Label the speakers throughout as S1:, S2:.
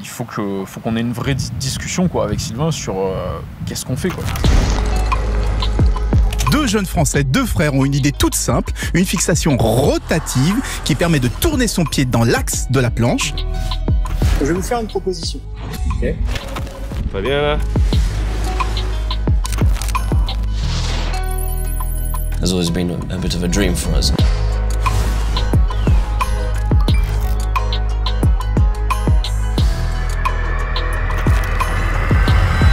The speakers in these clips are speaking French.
S1: il faut qu'on ait une vraie discussion quoi, avec Sylvain sur qu'est-ce qu'on fait quoi.
S2: Deux jeunes Français, deux frères ont une idée toute simple, une fixation rotative qui permet de tourner son pied dans l'axe de la planche.
S3: Je vais vous faire une proposition.
S4: Ok. Pas bien là.
S5: Has always been a bit of a dream for us.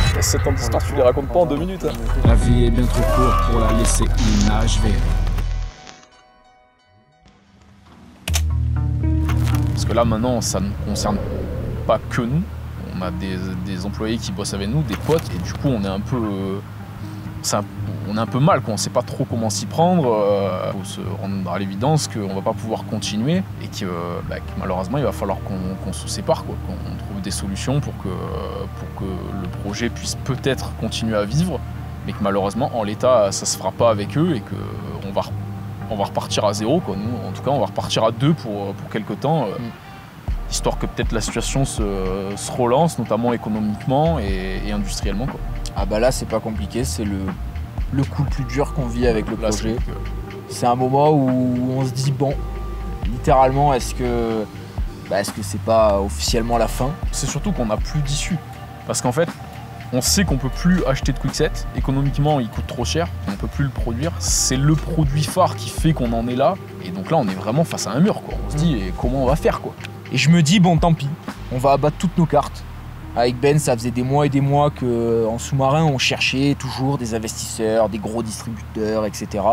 S1: Il y a 7 ans d'histoire, tu les racontes pas en 2 minutes. Hein.
S6: La vie est bien trop courte pour la laisser inachevée.
S1: Parce que là maintenant, ça ne concerne pas que nous. On a des employés qui bossent avec nous, des potes, et du coup on est un peu... on est un peu mal, quoi. On ne sait pas trop comment s'y prendre. Il faut se rendre à l'évidence qu'on ne va pas pouvoir continuer et que malheureusement il va falloir qu'on se sépare, quoi. Qu'on trouve des solutions pour que le projet puisse peut-être continuer à vivre, mais que malheureusement en l'état ça ne se fera pas avec eux et qu'on va repartir à zéro, quoi. Nous en tout cas on va repartir à 2 pour quelque temps. Histoire que peut-être la situation se relance, notamment économiquement et industriellement, quoi.
S7: Ah bah là c'est pas compliqué, c'est le coup le plus dur qu'on vit avec le projet. C'est un moment où on se dit bon, littéralement est-ce que c'est pas officiellement la fin?
S1: C'est surtout qu'on n'a plus d'issue. Parce qu'en fait, on sait qu'on peut plus acheter de Kwikset. Économiquement, il coûte trop cher, on peut plus le produire. C'est le produit phare qui fait qu'on en est là. Et donc là, on est vraiment face à un mur, quoi. On se dit comment on va faire, quoi.
S7: Et je me dis bon tant pis, on va abattre toutes nos cartes. Avec Ben, ça faisait des mois et des mois qu'en sous-marin, on cherchait toujours des investisseurs, des gros distributeurs, etc.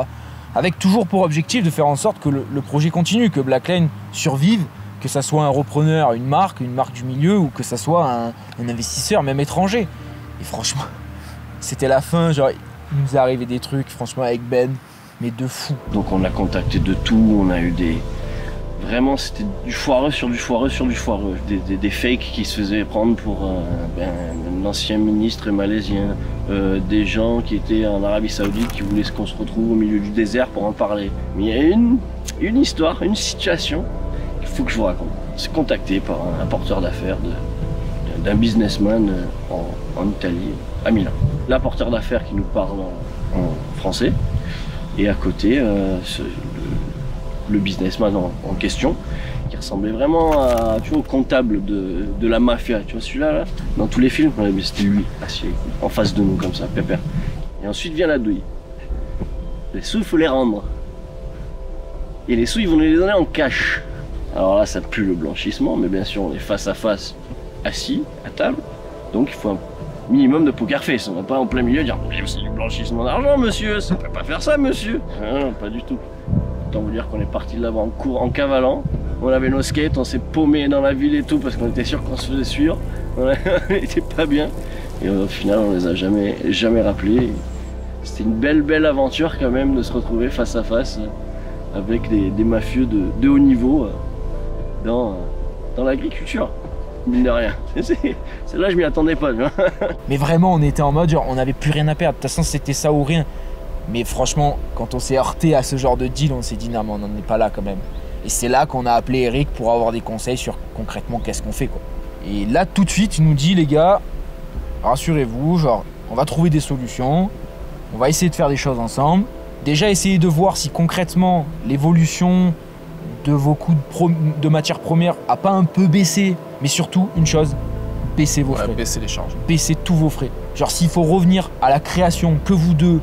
S7: Avec toujours pour objectif de faire en sorte que le projet continue, que Blackline survive, que ça soit un repreneur, une marque du milieu, ou que ça soit un investisseur, même étranger. Et franchement, c'était la fin, genre, il nous est arrivé des trucs, franchement, avec Ben, mais de fou.
S4: Donc on a contacté de tout, on a eu des... Vraiment, c'était du foireux sur du foireux sur du foireux. Des fakes qui se faisaient prendre pour un ancien ministre malaisien. Des gens qui étaient en Arabie Saoudite qui voulaient qu'on se retrouve au milieu du désert pour en parler. Mais il y a une histoire, une situation qu'il faut que je vous raconte. C'est contacté par un porteur d'affaires d'un businessman en Italie, à Milan. L'apporteur d'affaires qui nous parle en français. Et à côté, le businessman en question, qui ressemblait vraiment à, tu vois, au comptable de la mafia, tu vois celui-là, là, dans tous les films, c'était lui, assis en face de nous comme ça, pépère. Et ensuite vient la douille. Les sous, il faut les rendre. Et les sous, ils vont nous les donner en cash. Alors là, ça pue le blanchissement, mais bien sûr, on est face à face, assis, à table, donc il faut un minimum de poker face. On va pas en plein milieu dire « c'est du blanchissement d'argent, monsieur, ça peut pas faire ça, monsieur !» Non, pas du tout. Autant vous dire qu'on est parti de là-bas en cours, en cavalant. On avait nos skates, on s'est paumé dans la ville et tout parce qu'on était sûr qu'on se faisait suivre. On était pas bien. Et au final, on les a jamais rappelés. C'était une belle aventure quand même de se retrouver face à face avec des mafieux de haut niveau dans l'agriculture. Mine de rien. Celle-là, je m'y attendais pas.
S7: Mais vraiment, on était en mode, genre, on n'avait plus rien à perdre. De toute façon, c'était ça ou rien. Mais franchement, quand on s'est heurté à ce genre de deal, on s'est dit non mais on n'en est pas là quand même. Et c'est là qu'on a appelé Eric pour avoir des conseils sur concrètement qu'est-ce qu'on fait, quoi. Et là tout de suite il nous dit les gars, rassurez-vous, genre on va trouver des solutions, on va essayer de faire des choses ensemble. Déjà essayer de voir si concrètement l'évolution de vos coûts de matières premières a pas un peu baissé. Mais surtout une chose, baissez vos frais.
S1: Baissez les charges.
S7: Baissez tous vos frais. Genre s'il faut revenir à la création que vous deux,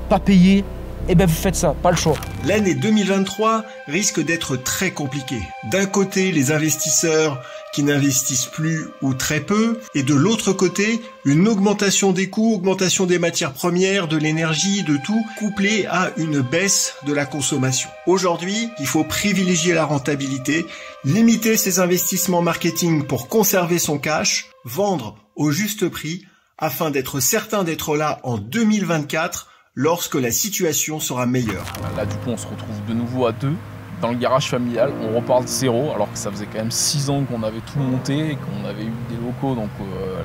S7: pas payé, et ben vous faites ça, pas le choix.
S8: L'année 2023 risque d'être très compliquée. D'un côté, les investisseurs qui n'investissent plus ou très peu, et de l'autre côté, une augmentation des coûts, augmentation des matières premières, de l'énergie, de tout, couplée à une baisse de la consommation. Aujourd'hui, il faut privilégier la rentabilité, limiter ses investissements marketing pour conserver son cash, vendre au juste prix, afin d'être certain d'être là en 2024, lorsque la situation sera meilleure.
S1: Là, du coup, on se retrouve de nouveau à 2 dans le garage familial. On repart de zéro, alors que ça faisait quand même 6 ans qu'on avait tout monté et qu'on avait eu des locaux. Donc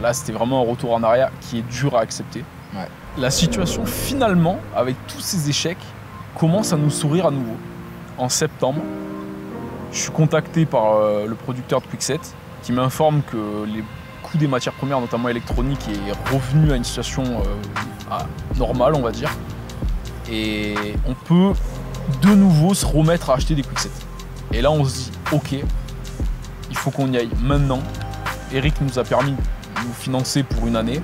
S1: là, c'était vraiment un retour en arrière qui est dur à accepter. Ouais. La situation, finalement, avec tous ces échecs, commence à nous sourire à nouveau. En septembre, je suis contacté par le producteur de Kwikset qui m'informe que les coûts des matières premières, notamment électroniques, est revenu à une situation normale, on va dire. Et on peut de nouveau se remettre à acheter des Kwikset. Et là, on se dit, ok, il faut qu'on y aille maintenant. Eric nous a permis de nous financer pour une année.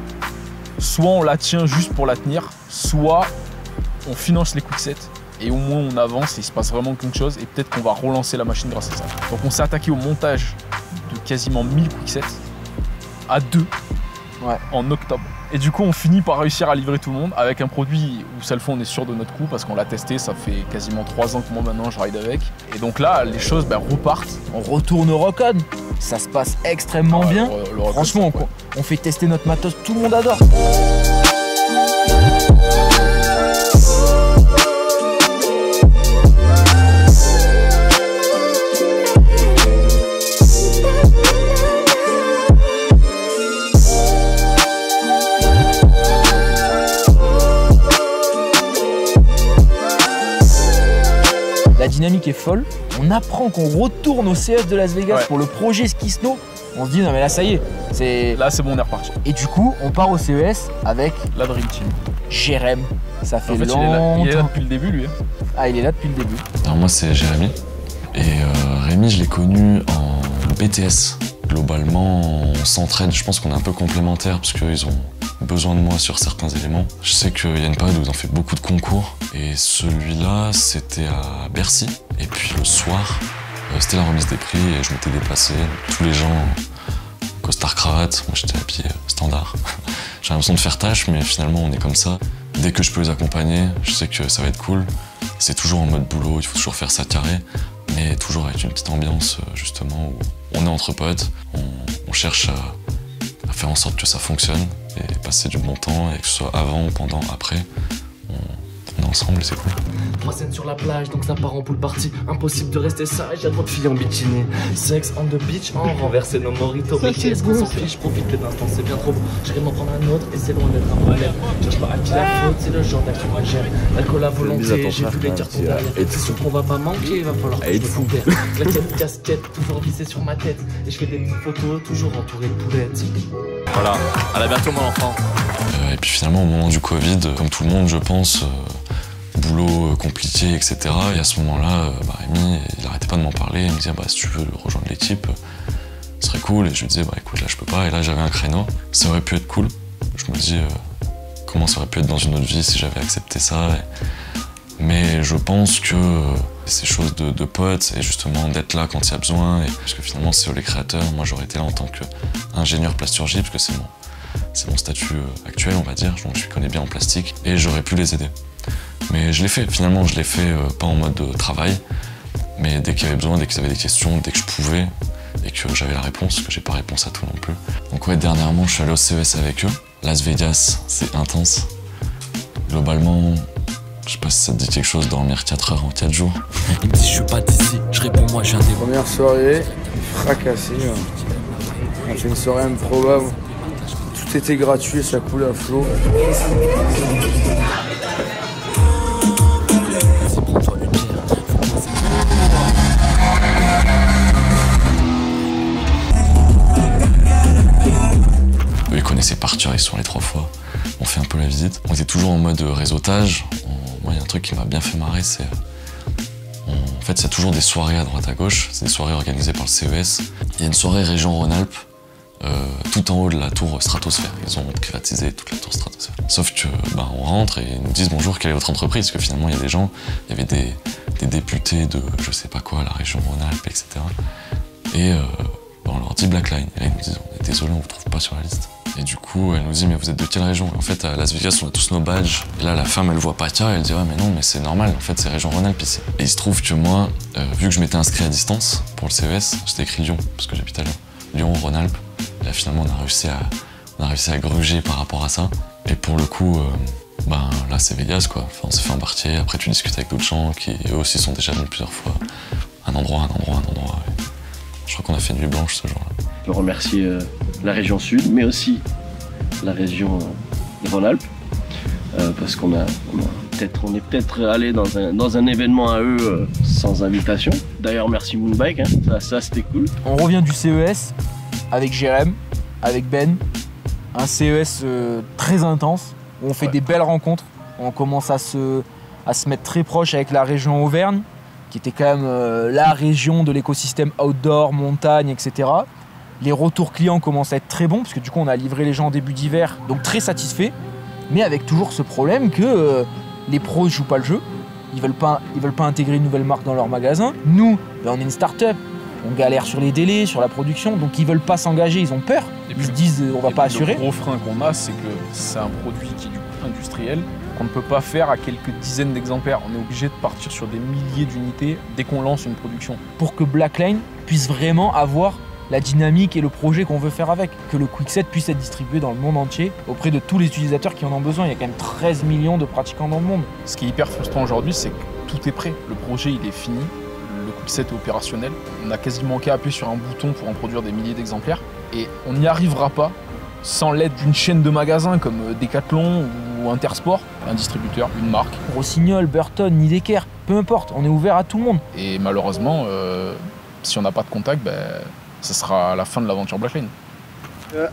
S1: Soit on la tient juste pour la tenir, soit on finance les Kwikset et au moins on avance et il se passe vraiment quelque chose et peut-être qu'on va relancer la machine grâce à ça. Donc on s'est attaqué au montage de quasiment 1000 Kwikset à 2 en octobre. Et du coup on finit par réussir à livrer tout le monde avec un produit où cette fois on est sûr de notre coup parce qu'on l'a testé, ça fait quasiment 3 ans que moi maintenant je ride avec. Et donc là les choses repartent.
S7: On retourne au Rock-On, ça se passe extrêmement bien. Franchement on fait tester notre matos, tout le monde adore. La dynamique est folle. On apprend qu'on retourne au CES de Las Vegas pour le projet Ski Snow. On se dit non mais là ça y est.
S1: Là c'est bon, on est reparti.
S7: Et du coup on part au CES avec
S1: la Dream Team.
S7: Jérém. Ça fait
S1: longtemps. Il est là depuis le début lui.
S7: Ah il est là depuis le début.
S9: Alors moi c'est Jérémy. Et Rémi je l'ai connu en BTS. Globalement on s'entraide, je pense qu'on est un peu complémentaires parce qu'ils ont besoin de moi sur certains éléments. Je sais qu'il y a une période où ils ont fait beaucoup de concours et celui-là c'était à Bercy. Et puis le soir, c'était la remise des prix et je m'étais déplacé. Tous les gens costard cravate, moi j'étais habillé standard. J'ai l'impression de faire tâche mais finalement on est comme ça. Dès que je peux les accompagner, je sais que ça va être cool. C'est toujours en mode boulot, il faut toujours faire ça carré. Mais toujours avec une petite ambiance justement où on est entre potes, on cherche à faire en sorte que ça fonctionne et passer du bon temps et que ce soit avant, pendant, après, on est ensemble et c'est cool.
S10: 3 scènes sur la plage, donc ça part en pool party. Impossible de rester sage, y'a trop de filles en bikini. Sex on the beach, en renverser nos moritos. Mais qu'est-ce qu'on s'en fiche, profite de l'instant, c'est bien trop beau. J'irai m'en prendre un autre et c'est loin d'être un problème. Cherche pas à qui la faute, c'est le genre d'action que j'aime. L'alcool à volonté, j'ai vu les tirs tomber. C'est sûr qu'on va pas manquer, il va falloir que je me compare. Claquette, casquette, toujours vissée sur ma tête. Et je fais des petites photos, toujours entouré de poulettes.
S11: Voilà, à la bientôt mon enfant.
S9: Et puis finalement au moment du Covid, comme tout le monde je pense, boulot compliqué, etc. Et à ce moment-là, Rémi, il arrêtait pas de m'en parler. Il me disait, si tu veux rejoindre l'équipe, ce serait cool. Et je lui disais, écoute, là, je peux pas. Et là, j'avais un créneau. Ça aurait pu être cool. Je me dis, comment ça aurait pu être dans une autre vie si j'avais accepté ça. Mais je pense que ces choses de potes et justement d'être là quand il y a besoin. Parce que finalement, c'est eux les créateurs. Moi, j'aurais été là en tant qu'ingénieur plasturgie, parce que c'est mon statut actuel, on va dire. Donc, je connais bien en plastique. Et j'aurais pu les aider. Mais je l'ai fait, finalement je l'ai fait pas en mode travail, mais dès qu'il y avait besoin, dès qu'ils avaient des questions, dès que je pouvais et que j'avais la réponse, parce que j'ai pas réponse à tout non plus. Donc dernièrement je suis allé au CES avec eux. Las Vegas, c'est intense. Globalement, je sais pas si ça te dit quelque chose, dormir 4 heures en 4 jours.
S10: Il me dit je suis pas d'ici, je réponds moi je viens des...
S12: Première soirée, fracassé. On fait une soirée improbable. Tout était gratuit, ça coule à flot.
S9: Ils connaissaient par cœur, ils sont allés 3 fois. On fait un peu la visite. On était toujours en mode réseautage. Moi, il y a un truc qui m'a bien fait marrer, c'est... En fait, il y a toujours des soirées à droite à gauche. C'est des soirées organisées par le CES. Il y a une soirée région Rhône-Alpes, tout en haut de la tour Stratosphère. Ils ont privatisé toute la tour Stratosphère. Sauf que, on rentre et ils nous disent bonjour, quelle est votre entreprise? Parce que finalement, il y a des gens, il y avait des députés de je sais pas quoi, la région Rhône-Alpes, etc. Et on leur dit Blackline. Et là, ils nous disent on est désolé, on vous trouve pas sur la liste. Et du coup, elle nous dit mais vous êtes de quelle région? Et en fait, à Las Vegas, on a tous nos badges. Et là, la femme, elle voit PACA, elle dit ouais, mais non, mais c'est normal, en fait, c'est région Rhône-Alpes ici. Et il se trouve que moi, vu que je m'étais inscrit à distance pour le CES, j'étais écrit Lyon, parce que j'habite à Lyon. Lyon, Rhône-Alpes. Et là, finalement, on a réussi à gruger par rapport à ça. Et pour le coup, là, c'est Vegas, quoi. Enfin, on s'est fait embarquer. Après, tu discutes avec d'autres gens qui, eux aussi, sont déjà venus plusieurs fois. Un endroit. Je crois qu'on a fait une nuit blanche ce jour-là.
S4: Je remercie la région Sud, mais aussi la région Rhône-Alpes, parce qu'on est peut-être allé dans un événement à eux sans invitation. D'ailleurs, merci Moonbike, ça c'était cool.
S7: On revient du CES, avec Jérém, avec Ben, un CES très intense, où on fait des belles rencontres, où on commence à se mettre très proche avec la région Auvergne, qui était quand même la région de l'écosystème outdoor, montagne, etc. Les retours clients commencent à être très bons, parce que du coup on a livré les gens en début d'hiver, donc très satisfaits, mais avec toujours ce problème que les pros ne jouent pas le jeu, ils veulent pas intégrer une nouvelle marque dans leur magasin. Nous, ben, on est une start-up, on galère sur les délais, sur la production, donc ils veulent pas s'engager, ils ont peur, ils se disent on va pas assurer.
S1: Le gros frein qu'on a, c'est que c'est un produit qui est du coup industriel, qu'on ne peut pas faire à quelques dizaines d'exemplaires. On est obligé de partir sur des milliers d'unités dès qu'on lance une production.
S7: Pour que Blackline puisse vraiment avoir la dynamique et le projet qu'on veut faire avec, que le Quickset puisse être distribué dans le monde entier auprès de tous les utilisateurs qui en ont besoin. Il y a quand même 13 millions de pratiquants dans le monde.
S1: Ce qui est hyper frustrant aujourd'hui, c'est que tout est prêt. Le projet, il est fini, le Quickset est opérationnel. On a quasiment qu'à appuyer sur un bouton pour en produire des milliers d'exemplaires. Et on n'y arrivera pas sans l'aide d'une chaîne de magasins comme Decathlon ou Intersport, un distributeur, une marque.
S7: Rossignol, Burton, Nidecker, peu importe, on est ouvert à tout le monde.
S1: Et malheureusement, si on n'a pas de contact, ça sera la fin de l'aventure Blackline.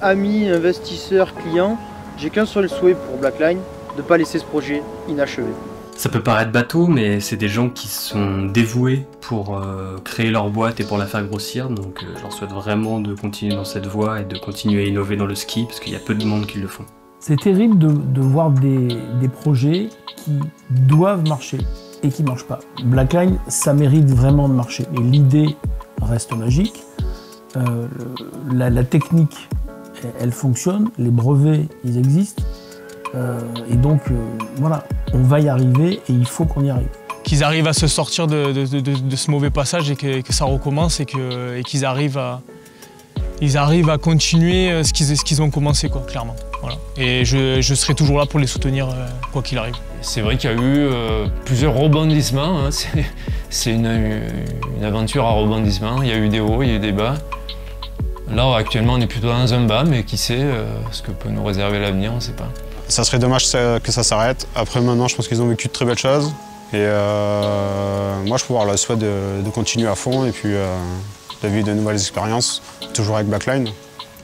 S3: Amis, investisseurs, clients, j'ai qu'un seul souhait pour Blackline, de ne pas laisser ce projet inachevé.
S13: Ça peut paraître bateau, mais c'est des gens qui sont dévoués pour créer leur boîte et pour la faire grossir, donc je leur souhaite vraiment de continuer dans cette voie et de continuer à innover dans le ski, parce qu'il y a peu de monde qui le font.
S14: C'est terrible de voir des projets qui doivent marcher et qui ne marchent pas. Blackline, ça mérite vraiment de marcher, et l'idée reste magique. La technique, elle fonctionne, les brevets, ils existent. Et donc, voilà, on va y arriver et il faut qu'on y arrive.
S15: Qu'ils arrivent à se sortir de ce mauvais passage et que ça recommence et qu'ils arrivent à continuer ce qu'ils ont commencé, quoi, clairement. Voilà. Et je serai toujours là pour les soutenir, quoi qu'il arrive.
S16: C'est vrai qu'il y a eu plusieurs rebondissements. Hein. C'est une aventure à rebondissements. Il y a eu des hauts, il y a eu des bas. Là, actuellement, on est plutôt dans un bas, mais qui sait ce que peut nous réserver l'avenir, on ne sait pas.
S17: Ça serait dommage que ça s'arrête. Après, maintenant, je pense qu'ils ont vécu de très belles choses. Et moi, je peux avoir le souhait de continuer à fond et puis de vivre de nouvelles expériences, toujours avec Blackline.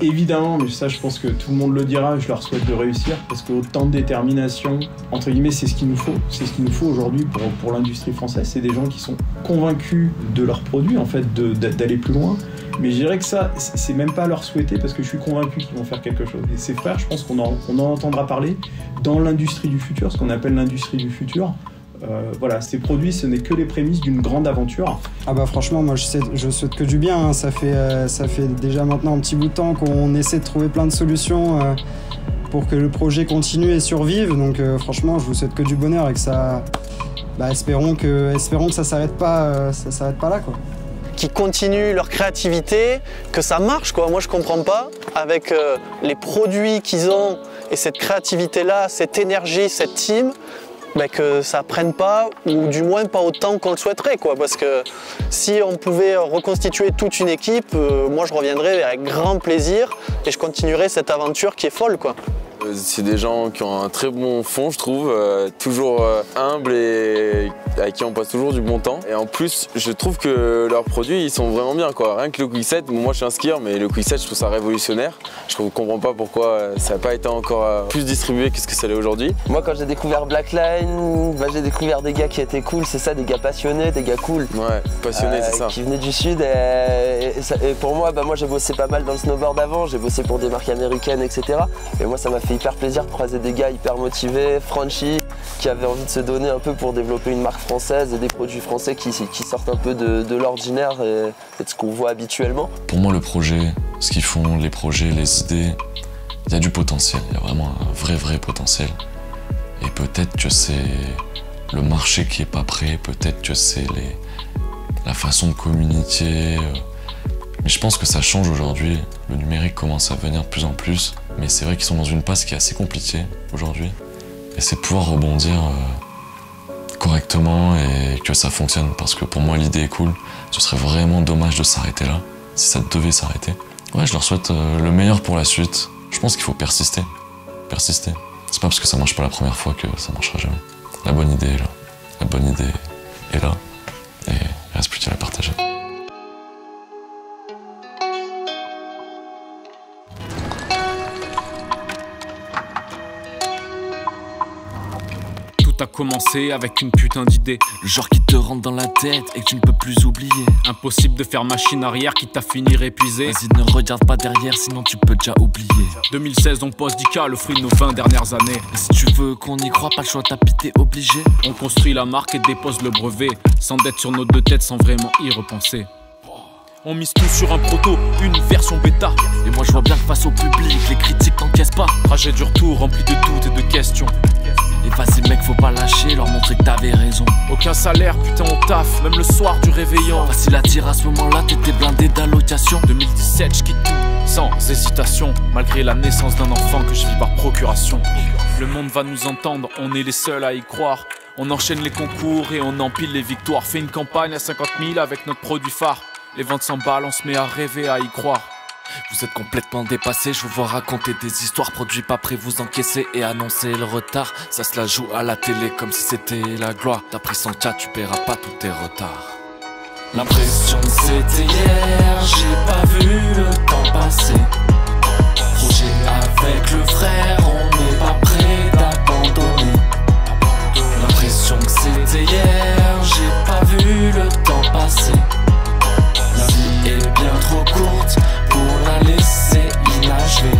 S18: Évidemment, mais ça, je pense que tout le monde le dira, je leur souhaite de réussir, parce que autant de détermination, entre guillemets, c'est ce qu'il nous faut. C'est ce qu'il nous faut aujourd'hui pour l'industrie française. C'est des gens qui sont convaincus de leurs produits, en fait, d'aller plus loin. Mais je dirais que ça, c'est même pas leur souhaiter, parce que je suis convaincu qu'ils vont faire quelque chose. Et ces frères, je pense qu'on en entendra parler dans l'industrie du futur, ce qu'on appelle l'industrie du futur. Voilà, ces produits, ce n'est que les prémices d'une grande aventure.
S19: Ah bah franchement, moi je souhaite que du bien, hein. Ça fait déjà maintenant un petit bout de temps qu'on essaie de trouver plein de solutions pour que le projet continue et survive. Donc franchement, je vous souhaite que du bonheur et que ça... espérons que ça s'arrête pas là, quoi.
S20: Qui continuent leur créativité, que ça marche, quoi. Moi je comprends pas, avec les produits qu'ils ont et cette créativité-là, cette énergie, cette team, que ça prenne pas, ou du moins pas autant qu'on le souhaiterait, quoi. Parce que si on pouvait reconstituer toute une équipe, moi je reviendrais avec grand plaisir et je continuerais cette aventure qui est folle, quoi.
S21: C'est des gens qui ont un très bon fond, je trouve, toujours humbles et avec qui on passe toujours du bon temps. Et en plus, je trouve que leurs produits, ils sont vraiment bien, quoi. Rien que le Quickset, moi je suis un skieur, mais le Quickset, je trouve ça révolutionnaire. Je ne comprends pas pourquoi ça n'a pas été encore plus distribué que ce que ça l'est aujourd'hui.
S22: Moi, quand j'ai découvert Blackline, j'ai découvert des gars qui étaient cool, c'est ça, des gars passionnés, des gars cool.
S21: Ouais, passionnés, c'est ça.
S22: Qui venaient du Sud. Et pour moi, moi j'ai bossé pas mal dans le snowboard avant, j'ai bossé pour des marques américaines, etc. Et moi, ça m'a fait hyper plaisir de croiser des gars hyper motivés, franchis, qui avaient envie de se donner un peu pour développer une marque française et des produits français qui sortent un peu de l'ordinaire et de ce qu'on voit habituellement.
S9: Pour moi, le projet, ce qu'ils font, les projets, les idées, il y a du potentiel, il y a vraiment un vrai potentiel. Et peut-être que c'est le marché qui est pas prêt, peut-être que c'est la façon de communiquer. Mais je pense que ça change aujourd'hui. Le numérique commence à venir de plus en plus. Mais c'est vrai qu'ils sont dans une passe qui est assez compliquée aujourd'hui. Et c'est de pouvoir rebondir correctement et que ça fonctionne. Parce que pour moi, l'idée est cool. Ce serait vraiment dommage de s'arrêter là, si ça devait s'arrêter. Ouais, je leur souhaite le meilleur pour la suite. Je pense qu'il faut persister. Persister. C'est pas parce que ça marche pas la première fois que ça marchera jamais. La bonne idée est là. La bonne idée est là. Et il reste plus qu'à la partager.
S6: Tout a commencé avec une putain d'idée.
S10: Le genre qui te rentre dans la tête et que tu ne peux plus oublier.
S6: Impossible de faire machine arrière qui t'a fini épuisé.
S10: Vas-y, ne regarde pas derrière, sinon tu peux déjà oublier.
S6: 2016, on pose 10K, le fruit de nos 20 dernières années.
S10: Et si tu veux qu'on y croit, pas le choix, t'as pité obligé.
S6: On construit la marque et dépose le brevet, sans dette sur nos deux têtes, sans vraiment y repenser. On mise tout sur un proto, une version bêta.
S10: Et moi je vois bien que face au public, les critiques t'encaissent pas.
S6: Trajet du retour rempli de doutes et de questions.
S10: Et vas-y mec, faut pas lâcher, leur montrer que t'avais raison.
S6: Aucun salaire, putain on taffe, même le soir du réveillon.
S10: Facile à dire à ce moment-là, t'étais blindé d'allocation.
S6: 2017, je quitte tout, sans hésitation. Malgré la naissance d'un enfant que je vis par procuration. Le monde va nous entendre, on est les seuls à y croire. On enchaîne les concours et on empile les victoires. Fait une campagne à 50 000 avec notre produit phare. Les ventes s'emballent, on se met à rêver, à y croire.
S10: Vous êtes complètement dépassés, je vous vois raconter des histoires. Produits pas prêts, vous encaissez et annoncer le retard. Ça se la joue à la télé comme si c'était la gloire. T'as pris 100K, tu paieras pas tous tes retards. L'impression que c'était hier, j'ai pas vu le temps passer. Projet avec le frère, on n'est pas prêt d'abandonner. L'impression que c'était hier, j'ai pas vu le temps passer. La vie est bien trop courte pour la laisser inachevée.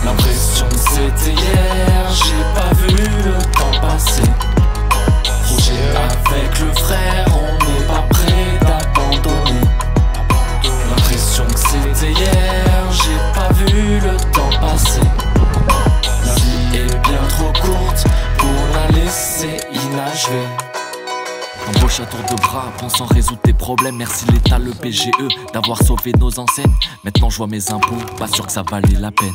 S10: L'impression que c'était hier, j'ai pas vu le temps passer. Projet avec le frère, on n'est pas prêt d'abandonner. L'impression que c'était hier, j'ai pas vu le temps passer. La vie est bien trop courte pour la laisser inachevée. Embauche à tour de bras, pensant résoudre tes problèmes. Merci l'État, le PGE, d'avoir sauvé nos enseignes. Maintenant je vois mes impôts, pas sûr que ça valait la peine.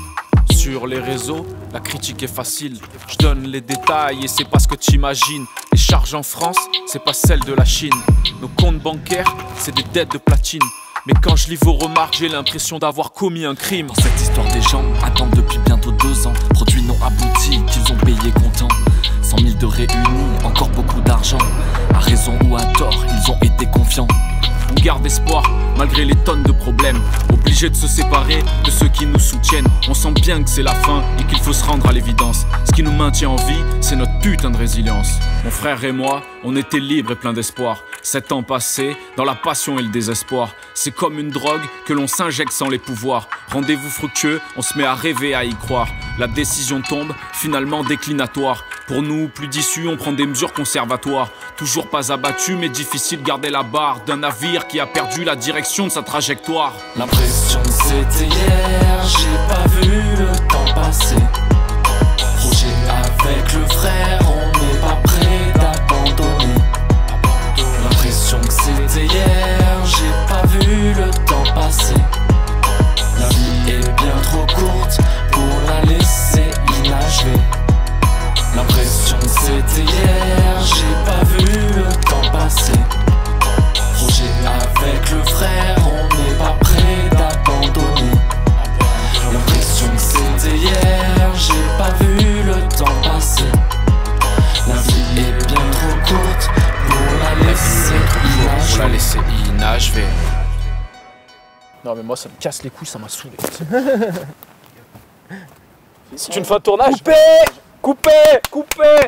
S6: Sur les réseaux, la critique est facile. Je donne les détails et c'est pas ce que t'imagines. Les charges en France, c'est pas celles de la Chine. Nos comptes bancaires, c'est des dettes de platine. Mais quand je lis vos remarques, j'ai l'impression d'avoir commis un crime.
S10: Dans cette histoire, des gens attendent depuis bientôt 2 ans. Produits non aboutis qu'ils ont payé comptant. 100 000 de réunis, encore beaucoup d'argent. À raison ou à tort, ils ont été confiants.
S6: On garde espoir, malgré les tonnes de problèmes. Obligé de se séparer de ceux qui nous soutiennent. On sent bien que c'est la fin et qu'il faut se rendre à l'évidence. Ce qui nous maintient en vie, c'est notre putain de résilience. Mon frère et moi, on était libres et pleins d'espoir. 7 ans passés, dans la passion et le désespoir. C'est comme une drogue que l'on s'injecte sans les pouvoirs. Rendez-vous fructueux, on se met à rêver, à y croire. La décision tombe, finalement déclinatoire. Pour nous, plus d'issue, on prend des mesures conservatoires. Toujours pas abattu, mais difficile de garder la barre d'un navire qui a perdu la direction de sa trajectoire.
S10: L'impression que c'était hier, j'ai pas vu le temps passer. Projet avec le frère, on n'est pas prêt d'abandonner. L'impression que c'était hier, j'ai pas vu le temps passer. La vie est bien trop courte pour la laisser inachevée. L'impression que c'était hier, j'ai pas vu le temps passer. Projet avec le frère, on n'est pas prêt d'abandonner. L'impression que c'était hier, j'ai pas vu le temps passer. La vie est bien trop courte pour la laisser
S6: inachevée. Non mais moi ça me casse les couilles, ça m'a saoulé. C'est une fin de tournage. Coupez, coupez, coupez.